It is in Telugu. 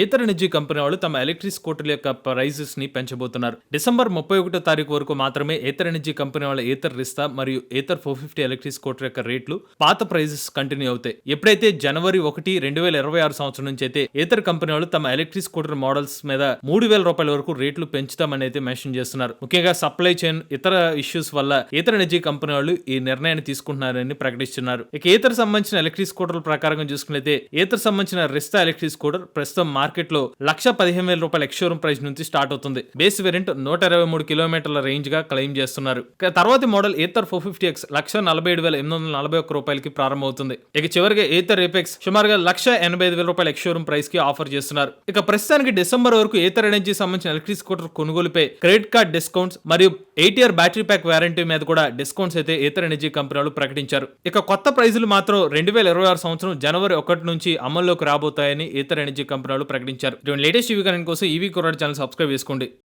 ఏథర్ ఎనర్జీ కంపెనీ వాళ్ళు తమ ఎలక్ట్రిక్ స్కూటర్ల యొక్క ప్రైజెస్ ని పెంచబోతున్నారు. డిసెంబర్ 31వ తారీఖు వరకు మాత్రమే ఏథర్ ఎనర్జీ కంపెనీ వాళ్ళ ఏథర్ రిస్తా మరియు ఏథర్ 450 ఎలక్ట్రిక్ స్కూటర్ యొక్క రేట్లు పాత ప్రైజెస్ కంటిన్యూ అవుతాయి. ఎప్పుడైతే జనవరి 1, 2026 సంవత్సరం నుంచి అయితే ఏథర్ కంపెనీ వాళ్ళు తమ ఎలక్ట్రిక్ స్కూటర్ మోడల్స్ మీద $3,000 వరకు రేట్లు పెంచుతామని అయితే మెన్షన్ చేస్తున్నారు. ముఖ్యంగా సప్లై చైన్ ఇతర ఇష్యూస్ వల్ల ఏథర్ ఎనర్జీ కంపెనీ వాళ్ళు ఈ నిర్ణయాన్ని తీసుకుంటున్నారని ప్రకటిస్తున్నారు. ఇక ఏథర్ సంబంధించిన ఎలక్ట్రిక్ స్కూటర్ల ప్రకారంగా చూసుకున్నైతే ఏథర్ సంబంధించిన రిస్తా ఎలక్ట్రిక్ స్కూటర్ ప్రస్తుతం మార్కెట్ లో $115,000 ఎక్స్‌షోరూమ్ ప్రైస్ నుంచి స్టార్ట్ అవుతుంది. బేస్ వేరియంట్ 123 కిలోమీటర్ల రేంజ్ గా క్లెయిమ్ చేస్తున్నారు. తర్వాతి మోడల్ ఏథర్ 450X $147,841 ప్రారంభమవుతుంది. ఇక చివరిగా ఏథర్ ఏపెక్స్ సుమారుగా $185,000 ఎక్స్‌షోరూమ్ ప్రైస్ కి ఆఫర్ చేస్తున్నారు. ఇక ప్రస్తుతానికి డిసెంబర్ వరకు ఏథర్ ఎనర్జీ సంబంధించిన ఎలక్ట్రిక్ స్కూటర్ కొనుగోలుపై క్రెడిట్ కార్డ్ డిస్కౌంట్స్ మరియు 8 ఇయర్ బ్యాటరీ ప్యాక్ వారంటీ మీద కూడా డిస్కౌంట్స్ అయితే ఏథర్ ఎనర్జీ కంపెనీలు ప్రకటించారు. ఇక కొత్త ప్రైజులు మాత్రం 2026 సంవత్సరం జనవరి 1 నుంచి అమల్లోకి రాబోతాయని ఏథర్ ఎనర్జీ కంపెనీలు ప్రకటించారు. లేటెస్ట్ ఈవీ కరెంట్ కోసం ఈవీ కుర్రాడు ఛానల్ సబ్స్క్రైబ్ చేసుకోండి.